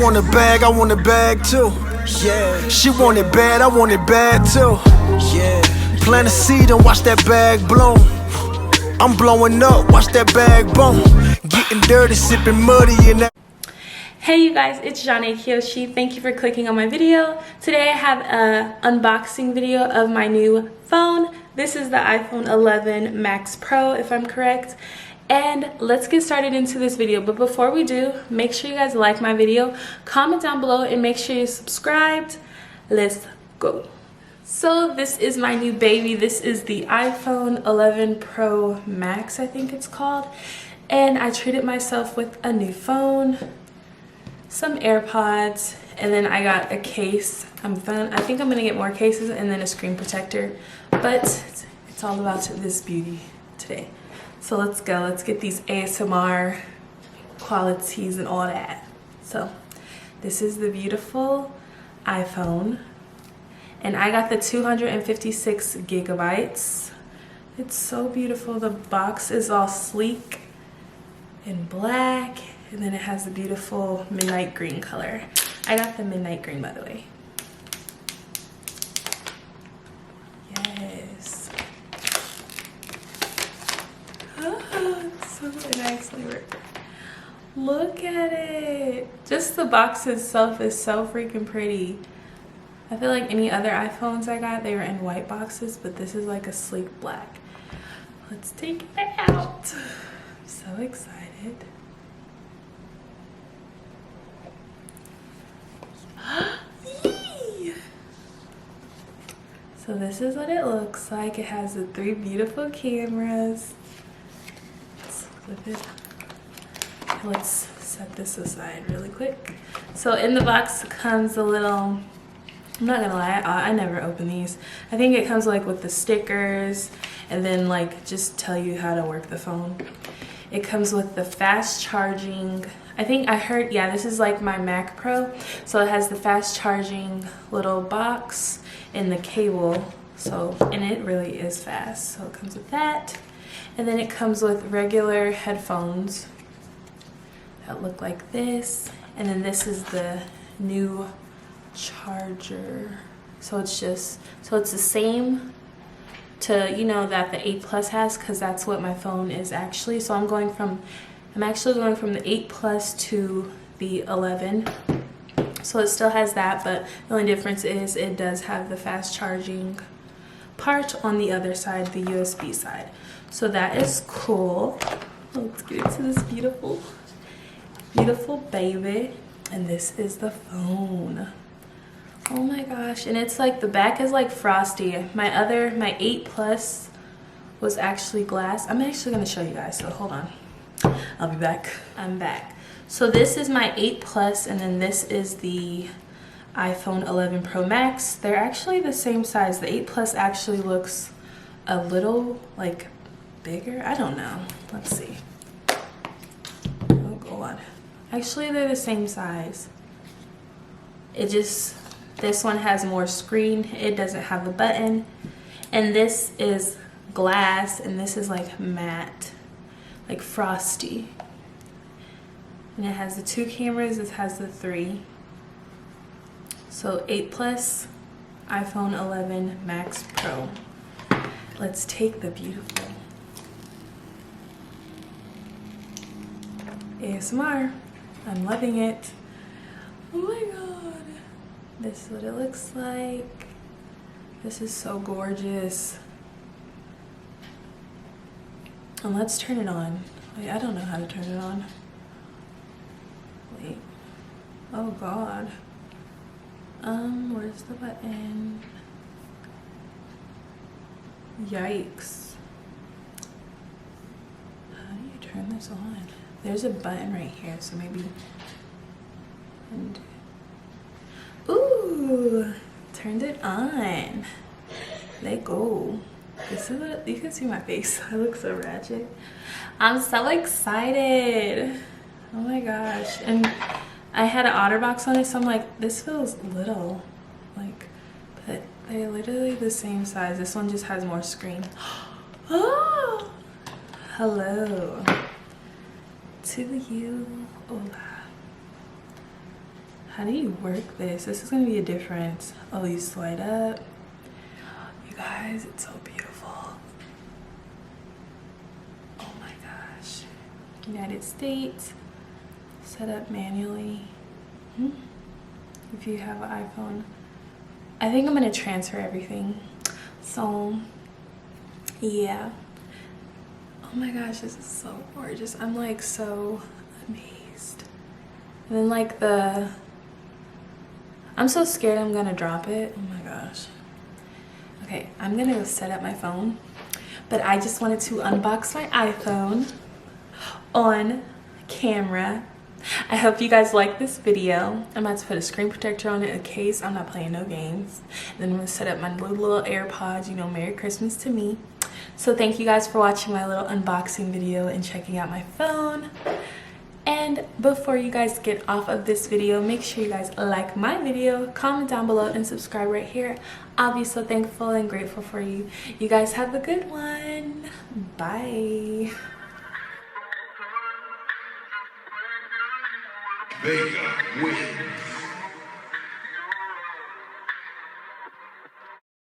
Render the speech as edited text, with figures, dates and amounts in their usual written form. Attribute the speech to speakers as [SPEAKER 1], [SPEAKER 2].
[SPEAKER 1] want a bag, I want a bag too. Yeah. She want it bad, I want it bad too. Yeah. Plant a seed and watch that bag bloom. I'm blowing up, watch that bag boom. Getting dirty, sipping muddy in that.
[SPEAKER 2] Hey you guys, it's Jonae KyOshee. Thank you for clicking on my video. Today I have an unboxing video of my new phone. This is the iPhone 11 Max Pro, if I'm correct. And let's get started into this video. But before we do, make sure you guys like my video, comment down below, and make sure you're subscribed. Let's go. So this is my new baby. This is the iPhone 11 Pro Max, I think it's called. And I treated myself with a new phone, some AirPods, and then I got a case. I think I'm gonna get more cases and then a screen protector. But it's all about this beauty today. So let's go. Let's get these ASMR qualities and all that. So this is the beautiful iPhone. And I got the 256 gigabytes. It's so beautiful. The box is all sleek and black. And then it has the beautiful midnight green color. I got the midnight green, by the way. Yes. Oh, it actually worked. Look at it. Just the box itself is so freaking pretty. I feel like any other iPhones I got, they were in white boxes, but this is like a sleek black. Let's take it out. I'm so excited. So this is what it looks like. It has the 3 beautiful cameras. Let's flip it. Let's set this aside really quick. So in the box comes a little, I'm not gonna lie, I never open these. I think it comes like with the stickers and then like just tell you how to work the phone. It comes with the fast charging. I think I heard, yeah, this is like my Mac Pro. So it has the fast charging little box and the cable. So, and it really is fast. So it comes with that. And then it comes with regular headphones that look like this. And then this is the new charger. So it's just, so it's the same to, you know, that the 8 Plus has, because that's what my phone is actually. So I'm actually going from the 8 Plus to the 11. So it still has that, but the only difference is it does have the fast charging part on the other side, the USB side. So that is cool. Let's get into this beautiful, beautiful baby. And this is the phone. Oh my gosh. And it's like the back is like frosty. My 8 Plus was actually glass. I'm actually gonna show you guys, so hold on. I'll be back. I'm back. So this is my 8 Plus, and then this is the iPhone 11 Pro Max. They're actually the same size. The 8 Plus actually looks a little like bigger. I don't know. Let's see. Oh God. Actually, they're the same size. It just, this one has more screen. It doesn't have a button. And this is glass, and this is like matte, like frosty. And it has the 2 cameras, it has the 3. So 8 Plus, iPhone 11 Max Pro. Let's take the beautiful ASMR. I'm loving it. Oh my God. This is what it looks like. This is so gorgeous. And let's turn it on. Wait, I don't know how to turn it on. Wait. Oh God. Where's the button? Yikes. How do you turn this on? There's a button right here, so maybe. And ooh, turned it on. Let go. This is what, you can see my face. I look so ratchet. I'm so excited. Oh my gosh. And I had an OtterBox on it, so I'm like, this feels little. Like, but they're literally the same size. This one just has more screen. Oh, hello to you. Hola. How do you work this? This is gonna be a difference. Oh, you slide up. You guys, it's so beautiful. Oh my gosh. United States. Set up manually. If you have an iPhone. I think I'm gonna transfer everything. So, yeah. Oh my gosh, this is so gorgeous. I'm like so amazed. And then like I'm so scared I'm gonna drop it. Oh my gosh. Okay, I'm gonna go set up my phone. But I just wanted to unbox my iPhone on camera. I hope you guys like this video. I'm about to put a screen protector on it in case I'm not playing no games. And then I'm gonna set up my little AirPods, you know, Merry Christmas to me. So thank you guys for watching my little unboxing video and checking out my phone. And before you guys get off of this video, make sure you guys like my video, comment down below, and subscribe right here. I'll be so thankful and grateful for you. You guys have a good one. Bye.
[SPEAKER 1] Vega wins.